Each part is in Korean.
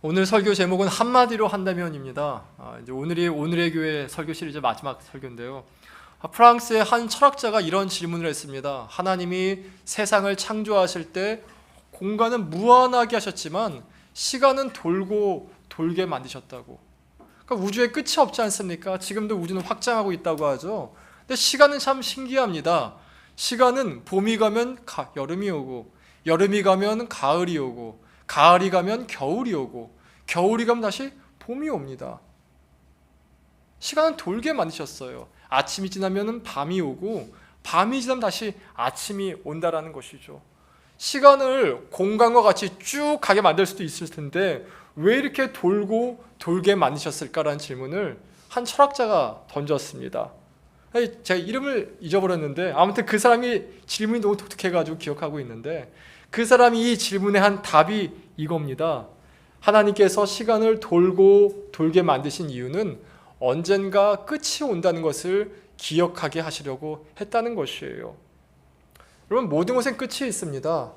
오늘 설교 제목은 한마디로 한다면입니다. 이제 오늘의 교회 설교 시리즈 마지막 설교인데요. 프랑스의 한 철학자가 이런 질문을 했습니다. 하나님이 세상을 창조하실 때 공간은 무한하게 하셨지만 시간은 돌고 돌게 만드셨다고. 그러니까 우주에 끝이 없지 않습니까? 지금도 우주는 확장하고 있다고 하죠. 근데 시간은 참 신기합니다. 시간은 봄이 가면 여름이 오고, 여름이 가면 가을이 오고, 가을이 가면 겨울이 오고, 겨울이 가면 다시 봄이 옵니다. 시간은 돌게 만드셨어요. 아침이 지나면 밤이 오고, 밤이 지나면 다시 아침이 온다라는 것이죠. 시간을 공간과 같이 쭉 가게 만들 수도 있을 텐데 왜 이렇게 돌고 돌게 만드셨을까라는 질문을 한 철학자가 던졌습니다. 제가 이름을 잊어버렸는데 아무튼 그 사람이 질문이 너무 독특해가지고 기억하고 있는데, 그 사람이 이 질문에 한 답이 이겁니다. 하나님께서 시간을 돌고 돌게 만드신 이유는 언젠가 끝이 온다는 것을 기억하게 하시려고 했다는 것이에요. 여러분, 모든 것엔 끝이 있습니다.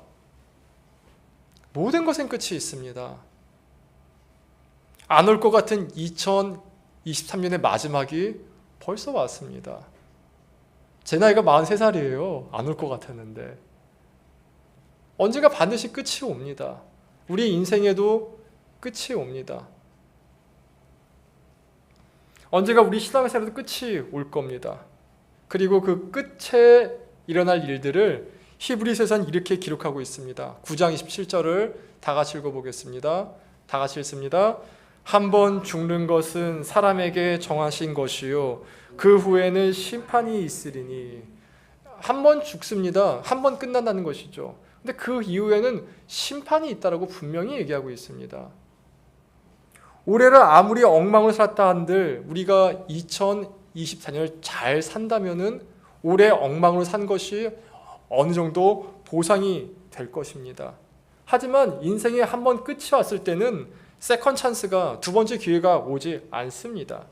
모든 것엔 끝이 있습니다. 안 올 것 같은 2023년의 마지막이 벌써 왔습니다. 제 나이가 43살이에요. 안 올 것 같았는데 언젠가 반드시 끝이 옵니다. 우리 인생에도 끝이 옵니다. 언젠가 우리 신앙생활에도 끝이 올 겁니다. 그리고 그 끝에 일어날 일들을 히브리서에서는 이렇게 기록하고 있습니다. 9장 27절을 다 같이 읽어보겠습니다. 다 같이 읽습니다. 한 번 죽는 것은 사람에게 정하신 것이요 그 후에는 심판이 있으리니. 한 번 죽습니다. 한 번 끝난다는 것이죠. 근데 그 이후에는 심판이 있다라고 분명히 얘기하고 있습니다. 올해를 아무리 엉망을 살았다 한들 우리가 2024년을 잘 산다면은 올해 엉망으로 산 것이 어느 정도 보상이 될 것입니다. 하지만 인생에 한 번 끝이 왔을 때는 세컨 찬스가, 두 번째 기회가 오지 않습니다.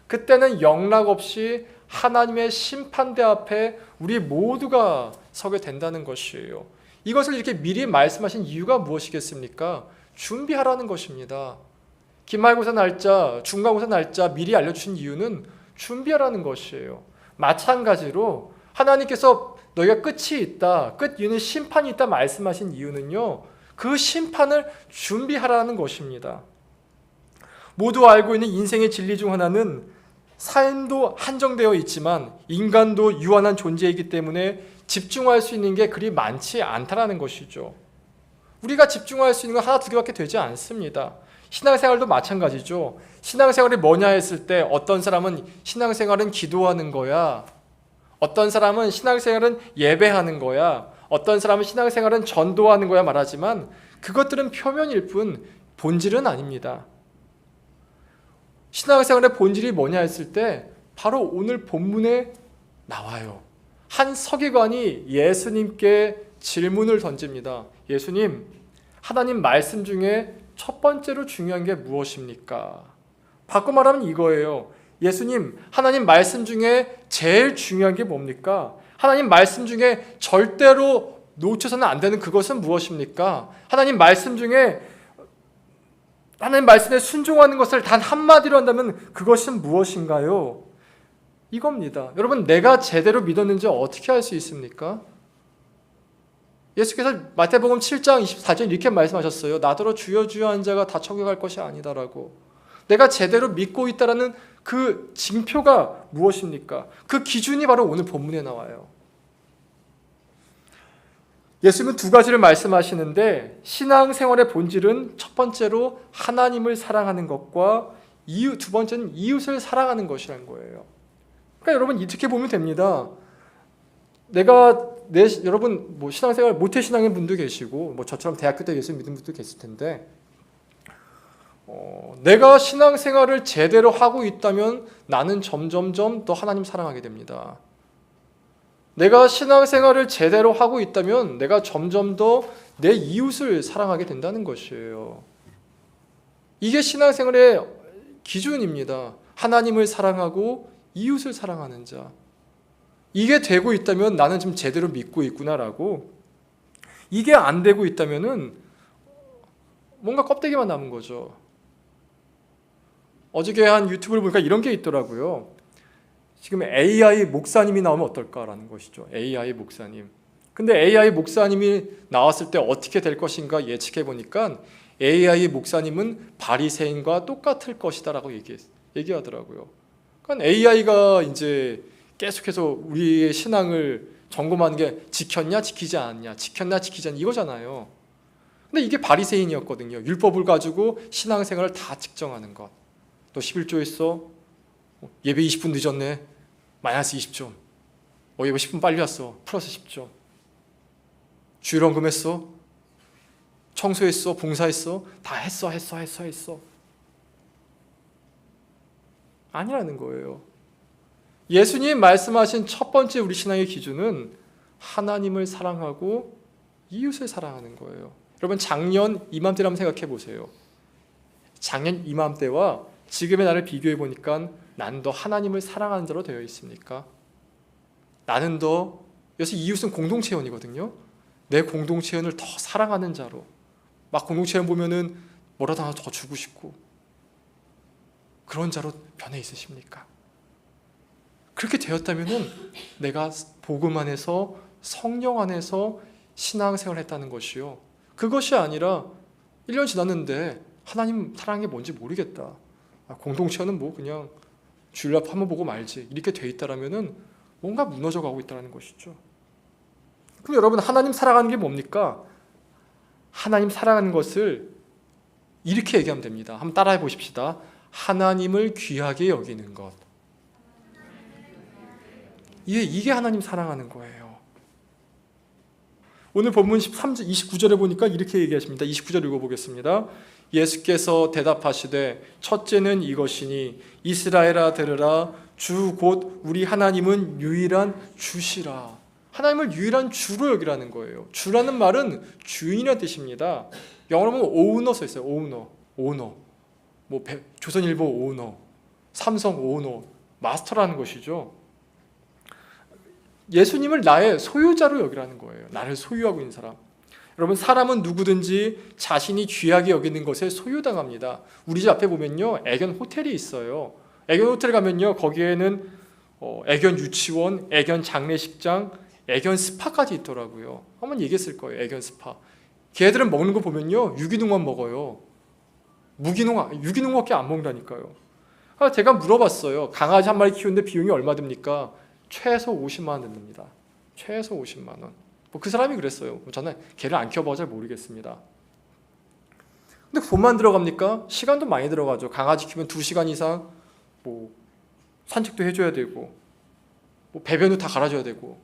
그때는 영락 없이 하나님의 심판대 앞에 우리 모두가 서게 된다는 것이에요. 이것을 이렇게 미리 말씀하신 이유가 무엇이겠습니까? 준비하라는 것입니다. 기말고사 날짜, 중간고사 날짜 미리 알려주신 이유는 준비하라는 것이에요. 마찬가지로 하나님께서 너희가 끝이 있다, 끝 이유는 심판이 있다 말씀하신 이유는요, 그 심판을 준비하라는 것입니다. 모두 알고 있는 인생의 진리 중 하나는 삶도 한정되어 있지만 인간도 유한한 존재이기 때문에 집중할 수 있는 게 그리 많지 않다라는 것이죠. 우리가 집중할 수 있는 건 하나 두 개밖에 되지 않습니다. 신앙생활도 마찬가지죠. 신앙생활이 뭐냐 했을 때 어떤 사람은 신앙생활은 기도하는 거야, 어떤 사람은 신앙생활은 예배하는 거야, 어떤 사람은 신앙생활은 전도하는 거야 말하지만 그것들은 표면일 뿐 본질은 아닙니다. 신앙생활의 본질이 뭐냐 했을 때 바로 오늘 본문에 나와요. 한 서기관이 예수님께 질문을 던집니다. 예수님, 하나님 말씀 중에 첫 번째로 중요한 게 무엇입니까? 바꿔 말하면 이거예요. 예수님, 하나님 말씀 중에 제일 중요한 게 뭡니까? 하나님 말씀 중에 절대로 놓쳐서는 안 되는 그것은 무엇입니까? 하나님 말씀 중에 하나님 말씀에 순종하는 것을 단 한마디로 한다면 그것은 무엇인가요? 이겁니다. 여러분, 내가 제대로 믿었는지 어떻게 알 수 있습니까? 예수께서 마태복음 7장 24절 이렇게 말씀하셨어요. 나더러 주여 주여 한 자가 다 천국 갈 것이 아니다라고. 내가 제대로 믿고 있다라는 그 징표가 무엇입니까? 그 기준이 바로 오늘 본문에 나와요. 예수님은 두 가지를 말씀하시는데 신앙생활의 본질은 첫 번째로 하나님을 사랑하는 것과 두 번째는 이웃을 사랑하는 것이라는 거예요. 그러니까 여러분 이렇게 보면 됩니다. 여러분 신앙생활 모태신앙인 분도 계시고 저처럼 대학교 때 예수 믿는 분도 계실 텐데 내가 신앙생활을 제대로 하고 있다면 나는 점점점 더 하나님 사랑하게 됩니다. 내가 신앙생활을 제대로 하고 있다면 내가 점점 더 내 이웃을 사랑하게 된다는 것이에요. 이게 신앙생활의 기준입니다. 하나님을 사랑하고 이웃을 사랑하는 자. 이게 되고 있다면 나는 지금 제대로 믿고 있구나라고. 이게 안 되고 있다면은 뭔가 껍데기만 남은 거죠. 어저께 한 유튜브를 보니까 이런 게 있더라고요. 지금 AI 목사님이 나오면 어떨까라는 것이죠. AI 목사님. 근데 AI 목사님이 나왔을 때 어떻게 될 것인가 예측해 보니까 AI 목사님은 바리새인과 똑같을 것이다라고 얘기하더라고요. 그러니까 AI가 이제 계속해서 우리의 신앙을 점검하는 게 지켰냐 지키지 않았냐, 지켰냐 지키지 않냐 이거잖아요. 근데 이게 바리새인이었거든요. 율법을 가지고 신앙생활을 다 측정하는 것. 너 11조 했어? 예배 20분 늦었네. 마이너스 20점. 예배 10분 빨리 왔어. 플러스 10점. 주일원금 했어? 청소했어? 봉사했어? 다 했어. 아니라는 거예요. 예수님 말씀하신 첫 번째 우리 신앙의 기준은 하나님을 사랑하고 이웃을 사랑하는 거예요. 여러분 작년 이맘때를 한번 생각해 보세요. 작년 이맘때와 지금의 나를 비교해 보니까 난 더 하나님을 사랑하는 자로 되어 있습니까? 나는 더, 여기서 이웃은 공동체원이거든요. 내 공동체원을 더 사랑하는 자로, 막 공동체원 보면은 뭐라도 하나 더 주고 싶고 그런 자로 변해 있으십니까? 그렇게 되었다면은 내가 복음 안에서 성령 안에서 신앙생활을 했다는 것이요. 그것이 아니라 1년 지났는데 하나님 사랑한 게 뭔지 모르겠다. 공동체는 뭐 그냥 주일 앞 한번 보고 말지. 이렇게 돼 있다라면은 뭔가 무너져 가고 있다는 것이죠. 그럼 여러분 하나님 사랑하는 게 뭡니까? 하나님 사랑하는 것을 이렇게 얘기하면 됩니다. 한번 따라해 보십시다. 하나님을 귀하게 여기는 것. 이게 하나님 사랑하는 거예요. 오늘 본문 13절 29절에 보니까 이렇게 얘기하십니다. 29절 읽어보겠습니다. 예수께서 대답하시되 첫째는 이것이니 이스라엘아 들으라 주 곧 우리 하나님은 유일한 주시라. 하나님을 유일한 주로 여기라는 거예요. 주라는 말은 주인이라는 뜻입니다. 영어로 보면 오너 써 있어요. 오너. 뭐 조선일보 오너, 삼성 오너, 마스터라는 것이죠. 예수님을 나의 소유자로 여기라는 거예요. 나를 소유하고 있는 사람. 여러분 사람은 누구든지 자신이 귀하게 여기는 것에 소유당합니다. 우리 집 앞에 보면요 애견 호텔이 있어요. 애견 호텔 가면요 거기에는 애견 유치원, 애견 장례식장, 애견 스파까지 있더라고요. 한번 얘기했을 거예요. 애견 스파. 걔들은 먹는 거 보면요 유기농만 먹어요. 유기농밖에 안 먹는다니까요. 제가 물어봤어요. 강아지 한 마리 키우는데 비용이 얼마 듭니까? 최소 50만 원 듭니다. 최소 50만 원. 그 사람이 그랬어요. 저는 개를 안 키워봐서 잘 모르겠습니다. 근데 돈만 들어갑니까? 시간도 많이 들어가죠. 강아지 키우면 2시간 이상 산책도 해줘야 되고 배변도 다 갈아줘야 되고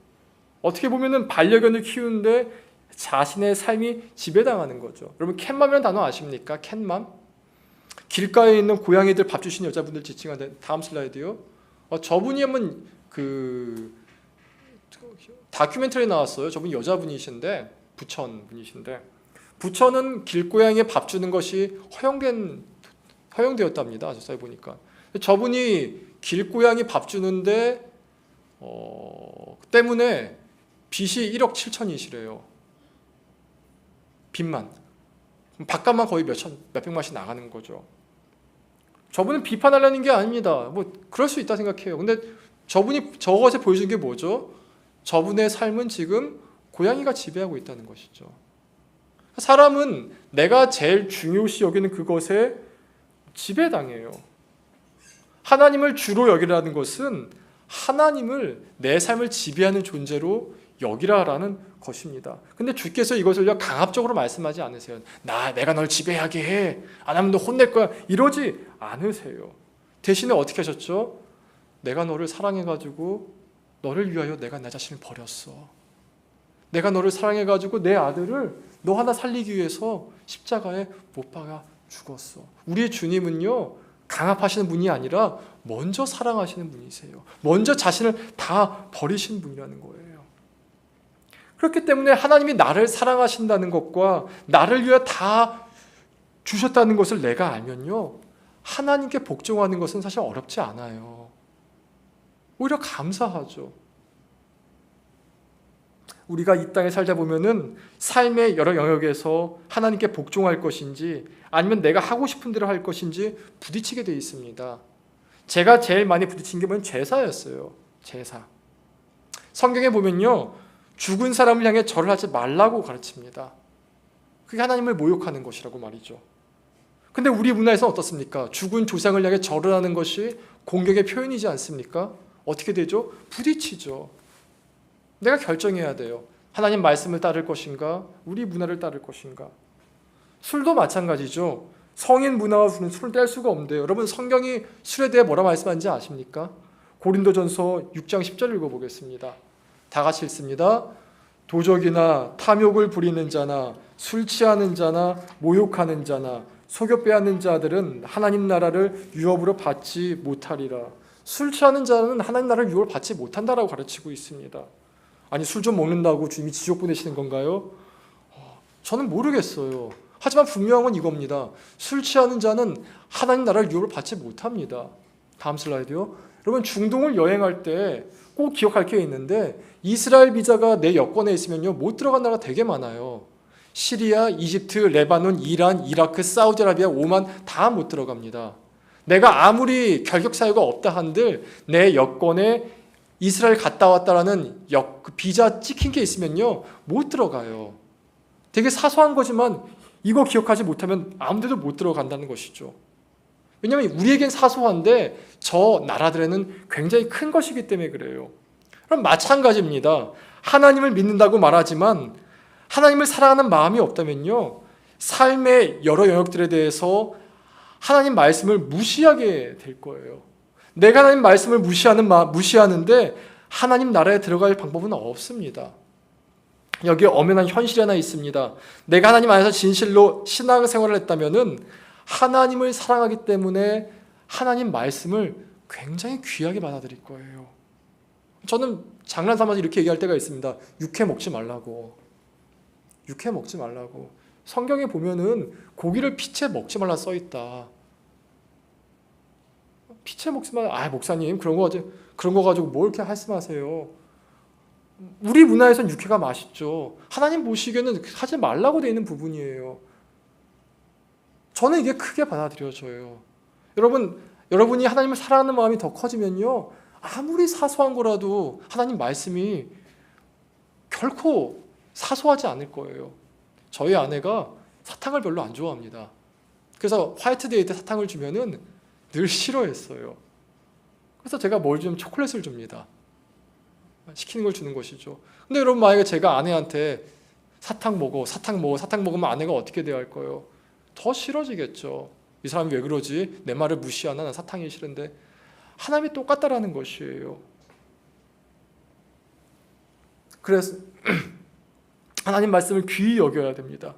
어떻게 보면은 반려견을 키우는데 자신의 삶이 지배당하는 거죠. 여러분 캣맘이라는 단어 아십니까? 캣맘? 길가에 있는 고양이들 밥 주시는 여자분들 지칭하는데 다음 슬라이드요. 저분이 한번 다큐멘터리 나왔어요. 저분 여자분이신데 부천 분이신데 부천은 길고양이에 밥 주는 것이 허용되었답니다. 저 사이 보니까 저분이 길고양이 밥 주는데 때문에 빚이 1억 7천이시래요. 빚만 밥값만 거의 몇백만씩 나가는 거죠. 저분은 비판하려는 게 아닙니다. 그럴 수 있다 생각해요. 근데 저분이 저것에 보여주는 게 뭐죠? 저분의 삶은 지금 고양이가 지배하고 있다는 것이죠. 사람은 내가 제일 중요시 여기는 그것에 지배당해요. 하나님을 주로 여기라는 것은 하나님을 내 삶을 지배하는 존재로 여기라라는 것입니다. 근데 주께서 이것을 강압적으로 말씀하지 않으세요. 내가 널 지배하게 해. 안 하면 너 혼낼 거야. 이러지 않으세요. 대신에 어떻게 하셨죠? 내가 너를 사랑해가지고 너를 위하여 내가 내 자신을 버렸어. 내가 너를 사랑해가지고 내 아들을 너 하나 살리기 위해서 십자가에 못 박아 죽었어. 우리의 주님은요 강압하시는 분이 아니라 먼저 사랑하시는 분이세요. 먼저 자신을 다 버리신 분이라는 거예요. 그렇기 때문에 하나님이 나를 사랑하신다는 것과 나를 위해 다 주셨다는 것을 내가 알면요 하나님께 복종하는 것은 사실 어렵지 않아요. 오히려 감사하죠. 우리가 이 땅에 살다 보면은 삶의 여러 영역에서 하나님께 복종할 것인지 아니면 내가 하고 싶은 대로 할 것인지 부딪히게 돼 있습니다. 제가 제일 많이 부딪힌 게 뭐냐면 제사였어요. 제사. 성경에 보면요, 죽은 사람을 향해 절을 하지 말라고 가르칩니다. 그게 하나님을 모욕하는 것이라고 말이죠. 근데 우리 문화에서는 어떻습니까? 죽은 조상을 향해 절을 하는 것이 공격의 표현이지 않습니까? 어떻게 되죠? 부딪히죠. 내가 결정해야 돼요. 하나님 말씀을 따를 것인가? 우리 문화를 따를 것인가? 술도 마찬가지죠. 성인 문화와 술을 뗄 수가 없는데요. 여러분, 성경이 술에 대해 뭐라 말씀하는지 아십니까? 고린도전서 6장 10절 읽어보겠습니다. 다 같이 읽습니다. 도적이나 탐욕을 부리는 자나 술 취하는 자나 모욕하는 자나 속여 빼앗는 자들은 하나님 나라를 유업으로 받지 못하리라. 술 취하는 자는 하나님 나라를 유업을 받지 못한다라고 가르치고 있습니다. 아니, 술 좀 먹는다고 주님이 지옥 보내시는 건가요? 저는 모르겠어요. 하지만 분명한 건 이겁니다. 술 취하는 자는 하나님 나라를 유업을 받지 못합니다. 다음 슬라이드요. 여러분, 중동을 여행할 때 꼭 기억할 게 있는데 이스라엘 비자가 내 여권에 있으면요, 못 들어간 나라가 되게 많아요. 시리아, 이집트, 레바논, 이란, 이라크, 사우디아라비아, 오만 다 못 들어갑니다. 내가 아무리 결격 사유가 없다 한들 내 여권에 이스라엘 갔다 왔다라는 비자 찍힌 게 있으면요, 못 들어가요. 되게 사소한 거지만 이거 기억하지 못하면 아무 데도 못 들어간다는 것이죠. 왜냐하면 우리에겐 사소한데 저 나라들에는 굉장히 큰 것이기 때문에 그래요. 그럼 마찬가지입니다. 하나님을 믿는다고 말하지만 하나님을 사랑하는 마음이 없다면요, 삶의 여러 영역들에 대해서 하나님 말씀을 무시하게 될 거예요. 내가 하나님 말씀을 무시하는데 하나님 나라에 들어갈 방법은 없습니다. 여기 엄연한 현실이 하나 있습니다. 내가 하나님 안에서 진실로 신앙생활을 했다면은 하나님을 사랑하기 때문에 하나님 말씀을 굉장히 귀하게 받아들일 거예요. 저는 장난삼아서 이렇게 얘기할 때가 있습니다. 육회 먹지 말라고. 육회 먹지 말라고. 성경에 보면은 고기를 피채 먹지 말라 써 있다. 피채 먹지 말라. 목사님, 그런 거 가지고 뭘 이렇게 말씀하세요? 우리 문화에선 육회가 맛있죠. 하나님 보시기에는 하지 말라고 되어 있는 부분이에요. 저는 이게 크게 받아들여져요. 여러분이 하나님을 사랑하는 마음이 더 커지면요, 아무리 사소한 거라도 하나님 말씀이 결코 사소하지 않을 거예요. 저희 아내가 사탕을 별로 안 좋아합니다. 그래서 화이트데이 때 사탕을 주면은 늘 싫어했어요. 그래서 제가 뭘 주면 초콜릿을 줍니다. 시키는 걸 주는 것이죠. 근데 여러분, 만약에 제가 아내한테 사탕 먹으면 아내가 어떻게 대할 거예요? 더 싫어지겠죠. 이 사람이 왜 그러지? 내 말을 무시하나? 난 사탕이 싫은데. 하나님이 똑같다라는 것이에요. 그래서 하나님 말씀을 귀히 여겨야 됩니다.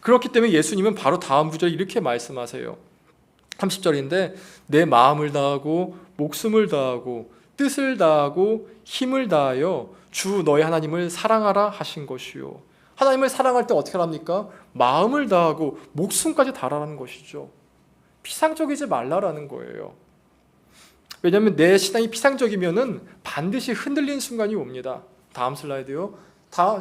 그렇기 때문에 예수님은 바로 다음 구절에 이렇게 말씀하세요. 30절인데 내 마음을 다하고 목숨을 다하고 뜻을 다하고 힘을 다하여 주 너의 하나님을 사랑하라 하신 것이요. 하나님을 사랑할 때 어떻게 합니까? 마음을 다하고 목숨까지 다하라는 것이죠. 피상적이지 말라라는 거예요. 왜냐하면 내 신앙이 피상적이면은 반드시 흔들리는 순간이 옵니다. 다음 슬라이드요.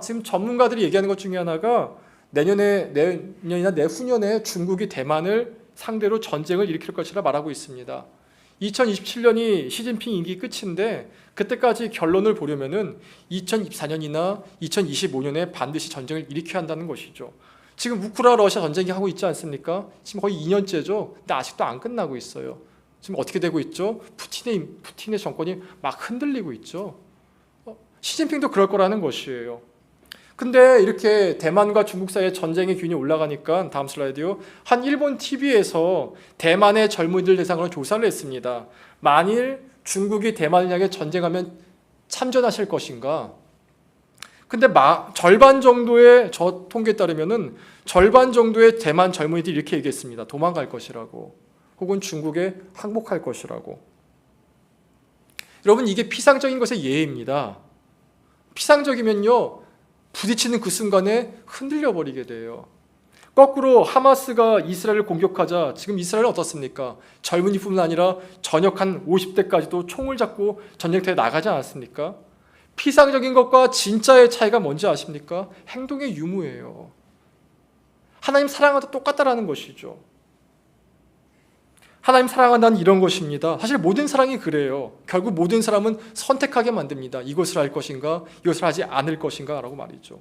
지금 전문가들이 얘기하는 것 중에 하나가 내년이나 내후년에 중국이 대만을 상대로 전쟁을 일으킬 것이라 말하고 있습니다. 2027년이 시진핑 임기 끝인데 그때까지 결론을 보려면은 2024년이나 2025년에 반드시 전쟁을 일으켜야 한다는 것이죠. 지금 우크라이나 러시아 전쟁이 하고 있지 않습니까? 지금 거의 2년째죠. 근데 아직도 안 끝나고 있어요. 지금 어떻게 되고 있죠? 푸틴의 정권이 막 흔들리고 있죠. 시진핑도 그럴 거라는 것이에요. 근데 이렇게 대만과 중국 사이에 전쟁의 기운이 올라가니까 다음 슬라이드요. 한 일본 TV에서 대만의 젊은이들 대상으로 조사를 했습니다. 만일 중국이 대만을 향해 전쟁하면 참전하실 것인가? 근데 절반 정도의, 저 통계에 따르면은 절반 정도의 대만 젊은이들이 이렇게 얘기했습니다. 도망갈 것이라고. 혹은 중국에 항복할 것이라고. 여러분, 이게 피상적인 것의 예입니다. 피상적이면요, 부딪히는 그 순간에 흔들려 버리게 돼요. 거꾸로 하마스가 이스라엘을 공격하자 지금 이스라엘은 어떻습니까? 젊은이뿐만 아니라 전역한 50대까지도 총을 잡고 전쟁터에 나가지 않았습니까? 피상적인 것과 진짜의 차이가 뭔지 아십니까? 행동의 유무예요. 하나님 사랑하다 똑같다라는 것이죠. 하나님 사랑한다는 이런 것입니다. 사실 모든 사랑이 그래요. 결국 모든 사람은 선택하게 만듭니다. 이것을 할 것인가, 이것을 하지 않을 것인가 라고 말이죠.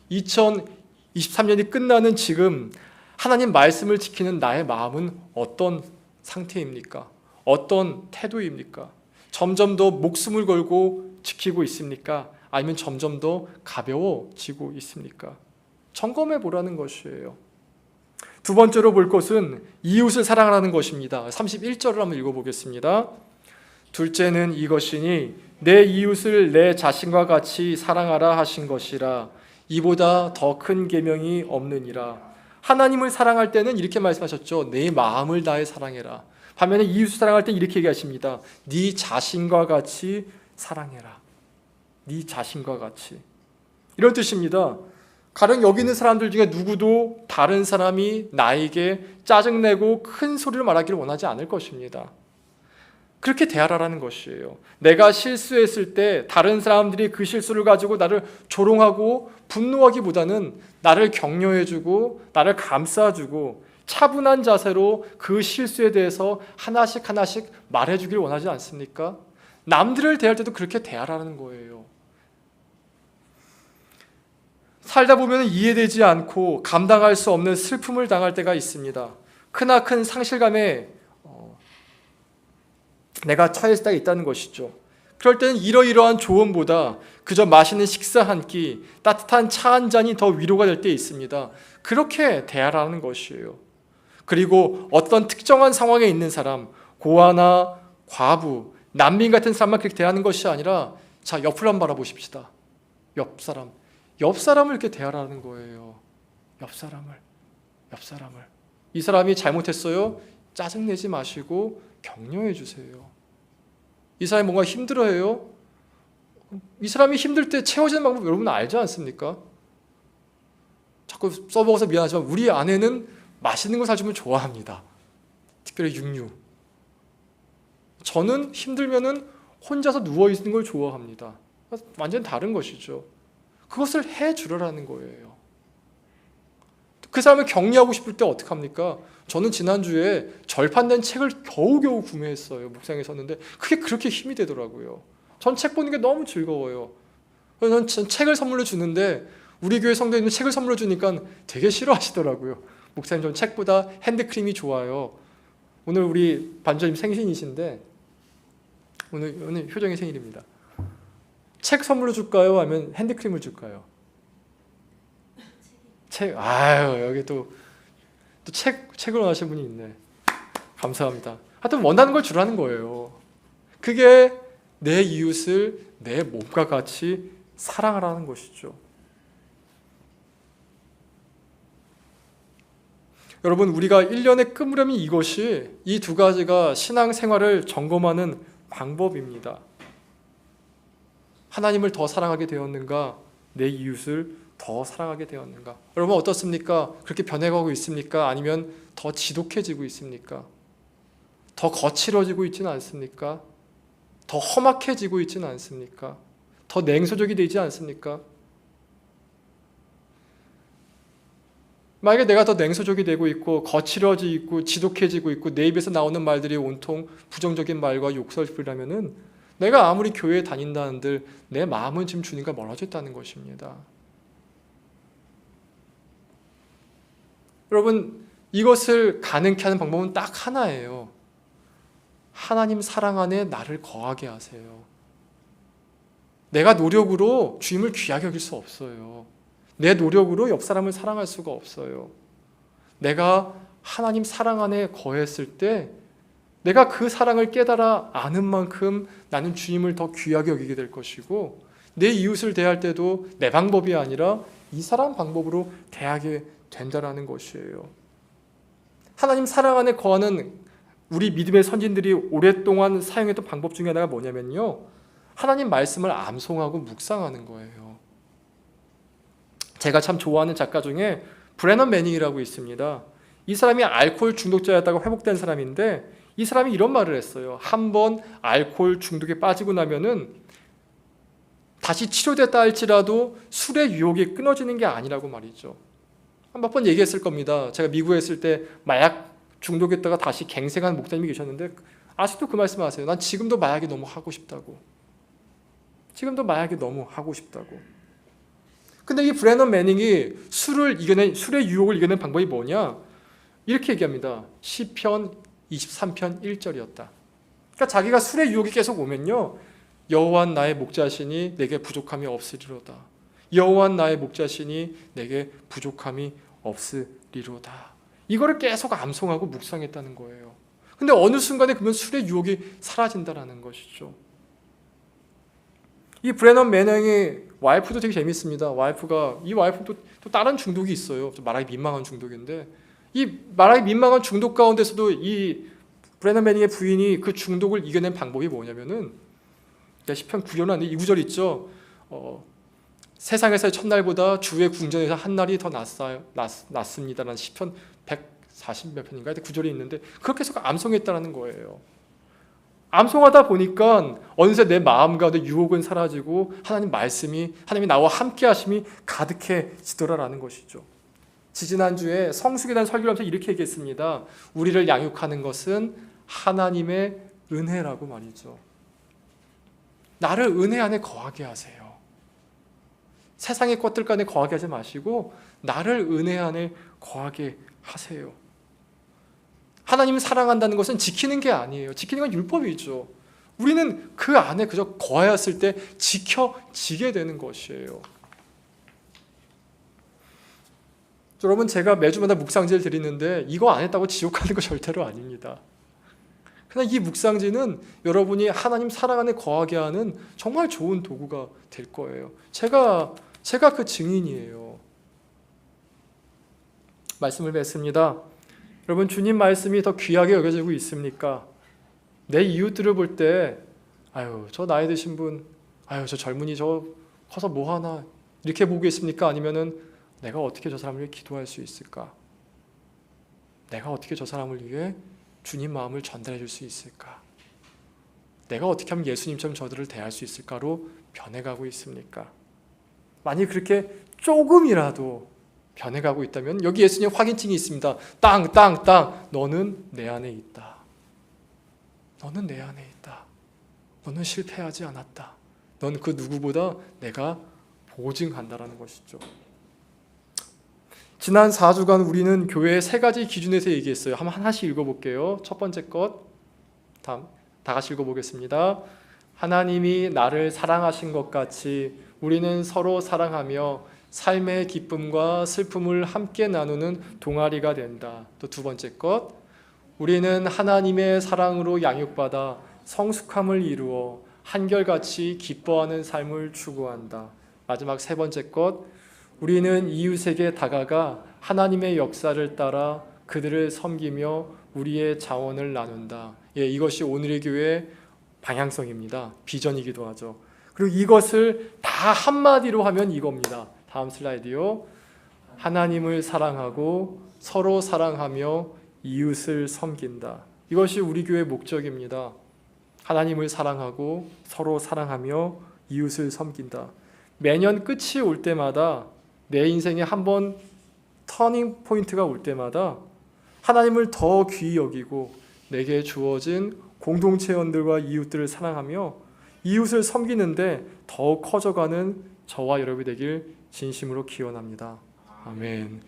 2023년이 끝나는 지금 하나님 말씀을 지키는 나의 마음은 어떤 상태입니까? 어떤 태도입니까? 점점 더 목숨을 걸고 지키고 있습니까? 아니면 점점 더 가벼워지고 있습니까? 점검해 보라는 것이에요. 두 번째로 볼 것은 이웃을 사랑하라는 것입니다. 31절을 한번 읽어보겠습니다. 둘째는 이것이니 내 이웃을 내 자신과 같이 사랑하라 하신 것이라. 이보다 더 큰 계명이 없느니라. 하나님을 사랑할 때는 이렇게 말씀하셨죠. 내 마음을 다해 사랑해라. 반면에 이웃을 사랑할 때 이렇게 얘기하십니다. 네 자신과 같이 사랑해라. 네 자신과 같이. 이런 뜻입니다. 가령 여기 있는 사람들 중에 누구도 다른 사람이 나에게 짜증내고 큰 소리를 말하기를 원하지 않을 것입니다. 그렇게 대하라는 것이에요. 내가 실수했을 때 다른 사람들이 그 실수를 가지고 나를 조롱하고 분노하기보다는 나를 격려해주고 나를 감싸주고 차분한 자세로 그 실수에 대해서 하나씩 말해주길 원하지 않습니까? 남들을 대할 때도 그렇게 대하라는 거예요. 살다 보면 이해되지 않고 감당할 수 없는 슬픔을 당할 때가 있습니다. 크나큰 상실감에 내가 처했을 때가 있다는 것이죠. 그럴 때는 이러이러한 조언보다 그저 맛있는 식사 한 끼, 따뜻한 차 한 잔이 더 위로가 될 때 있습니다. 그렇게 대하라는 것이에요. 그리고 어떤 특정한 상황에 있는 사람, 고아나 과부, 난민 같은 사람만 그렇게 대하는 것이 아니라 자, 옆을 한번 바라보십시다. 옆 사람을 이렇게 대하라는 거예요. 옆 사람을. 이 사람이 잘못했어요? 짜증내지 마시고 격려해 주세요. 이 사람이 뭔가 힘들어해요? 이 사람이 힘들 때 채워지는 방법 여러분 알지 않습니까? 자꾸 써먹어서 미안하지만 우리 아내는 맛있는 거 사주면 좋아합니다. 특별히 육류. 저는 힘들면은 혼자서 누워있는 걸 좋아합니다. 완전 다른 것이죠. 그것을 해주라는 거예요. 그 사람을 격려하고 싶을 때 어떡합니까? 저는 지난주에 절판된 책을 겨우겨우 구매했어요. 묵상에 섰는데 그게 그렇게 힘이 되더라고요. 전 책 보는 게 너무 즐거워요. 저는 책을 선물로 주는데 우리 교회 성도님들 책을 선물로 주니까 되게 싫어하시더라고요. 목사님 전 책보다 핸드크림이 좋아요. 오늘 우리 반주님 생신이신데 오늘 효정이 생일입니다. 책 선물로 줄까요? 아니면 핸드크림을 줄까요? 책. 아유, 여기 또 책을 원하시는 분이 있네. 감사합니다. 하여튼 원하는 걸 주라는 거예요. 그게 내 이웃을 내 몸과 같이 사랑하라는 것이죠. 여러분, 우리가 1년에 끊으려면 이것이 이 두 가지가 신앙생활을 점검하는 방법입니다. 하나님을 더 사랑하게 되었는가? 내 이웃을 더 사랑하게 되었는가? 여러분 어떻습니까? 그렇게 변해가고 있습니까? 아니면 더 지독해지고 있습니까? 더 거칠어지고 있지는 않습니까? 더 험악해지고 있지는 않습니까? 더 냉소적이 되지 않습니까? 만약에 내가 더 냉소적이 되고 있고 거칠어지고 있고 지독해지고 있고 내 입에서 나오는 말들이 온통 부정적인 말과 욕설이라면은 내가 아무리 교회에 다닌다 한들 내 마음은 지금 주님과 멀어져 있다는 것입니다. 여러분, 이것을 가능케 하는 방법은 딱 하나예요. 하나님 사랑 안에 나를 거하게 하세요. 내가 노력으로 주님을 귀하게 여길 수 없어요. 내 노력으로 옆 사람을 사랑할 수가 없어요. 내가 하나님 사랑 안에 거했을 때 내가 그 사랑을 깨달아 아는 만큼 나는 주님을 더 귀하게 여기게 될 것이고 내 이웃을 대할 때도 내 방법이 아니라 이 사람 방법으로 대하게 된다는 것이에요. 하나님 사랑 안에 거하는 우리 믿음의 선진들이 오랫동안 사용했던 방법 중에 하나가 뭐냐면요. 하나님 말씀을 암송하고 묵상하는 거예요. 제가 참 좋아하는 작가 중에 브래넌 매닝이라고 있습니다. 이 사람이 알코올 중독자였다가 회복된 사람인데 이 사람이 이런 말을 했어요. 한번 알코올 중독에 빠지고 나면은 다시 치료됐다 할지라도 술의 유혹이 끊어지는 게 아니라고 말이죠. 몇 번 얘기했을 겁니다. 제가 미국에 있을 때 마약 중독했다가 다시 갱생한 목사님이 계셨는데 아직도 그 말씀을 하세요. 난 지금도 마약이 너무 하고 싶다고. 지금도 마약이 너무 하고 싶다고. 근데 이 브래넌 매닝이 술의 유혹을 이겨낸 방법이 뭐냐? 이렇게 얘기합니다. 시편 23편 1절이었다. 그러니까 자기가 술의 유혹이 계속 오면요, 여호와 나의 목자시니 내게 부족함이 없으리로다. 여호와 나의 목자시니 내게 부족함이 없으리로다. 이거를 계속 암송하고 묵상했다는 거예요. 근데 어느 순간에 그러면 술의 유혹이 사라진다라는 것이죠. 이 브래넌 매닝의 와이프도 되게 재밌습니다. 이 와이프도 또 다른 중독이 있어요. 말하기 민망한 중독인데, 이 말하기 민망한 중독 가운데서도 이 브래넌 매닝의 부인이 그 중독을 이겨낸 방법이 뭐냐면은, 시편 9편 안에 이 구절 있죠. 세상에서의 첫날보다 주의 궁전에서 한 날이 더 낫습니다라는 시편 140몇 편인가 구절이 있는데, 그렇게 해서 암송했다라는 거예요. 암송하다 보니까 어느새 내 마음 가운데 유혹은 사라지고 하나님 말씀이, 하나님이 나와 함께 하심이 가득해지더라라는 것이죠. 지지난주에 성숙에 대한 설교를 하면서 이렇게 얘기했습니다. 우리를 양육하는 것은 하나님의 은혜라고 말이죠. 나를 은혜 안에 거하게 하세요. 세상의 것들 간에 거하게 하지 마시고 나를 은혜 안에 거하게 하세요. 하나님을 사랑한다는 것은 지키는 게 아니에요. 지키는 건 율법이죠. 우리는 그 안에 그저 거하였을 때 지켜지게 되는 것이에요. 여러분, 제가 매주마다 묵상지를 드리는데 이거 안 했다고 지옥 가는 거 절대로 아닙니다. 그냥 이 묵상지는 여러분이 하나님 사랑 안에 거하게 하는 정말 좋은 도구가 될 거예요. 제가 그 증인이에요. 말씀을 맺습니다. 여러분, 주님 말씀이 더 귀하게 여겨지고 있습니까? 내 이웃들을 볼 때 아유, 저 나이 드신 분, 아유, 저 젊은이 저 커서 뭐 하나 이렇게 보고 있습니까? 아니면은 내가 어떻게 저 사람을 위해 기도할 수 있을까? 내가 어떻게 저 사람을 위해 주님 마음을 전달해 줄 수 있을까? 내가 어떻게 하면 예수님처럼 저들을 대할 수 있을까로 변해가고 있습니까? 만약 그렇게 조금이라도 변해가고 있다면 여기 예수님 확인증이 있습니다. 땅. 너는 내 안에 있다. 너는 내 안에 있다. 너는 실패하지 않았다. 넌 그 누구보다 내가 보증한다라는 것이죠. 지난 4주간 우리는 교회의 3가지 기준에서 얘기했어요. 한번 하나씩 읽어볼게요. 첫 번째 것, 다 같이 읽어보겠습니다. 하나님이 나를 사랑하신 것 같이 우리는 서로 사랑하며 삶의 기쁨과 슬픔을 함께 나누는 동아리가 된다. 또 두 번째 것, 우리는 하나님의 사랑으로 양육받아 성숙함을 이루어 한결같이 기뻐하는 삶을 추구한다. 마지막 세 번째 것, 우리는 이웃에게 다가가 하나님의 역사를 따라 그들을 섬기며 우리의 자원을 나눈다. 이것이 오늘의 교회의 방향성입니다. 비전이기도 하죠. 그리고 이것을 다 한마디로 하면 이겁니다. 다음 슬라이드요. 하나님을 사랑하고 서로 사랑하며 이웃을 섬긴다. 이것이 우리 교회의 목적입니다. 하나님을 사랑하고 서로 사랑하며 이웃을 섬긴다. 매년 끝이 올 때마다 내 인생에 한번 터닝 포인트가 올 때마다 하나님을 더 귀히 여기고 내게 주어진 공동체원들과 이웃들을 사랑하며 이웃을 섬기는데 더 커져가는 저와 여러분이 되길 진심으로 기원합니다. 아멘.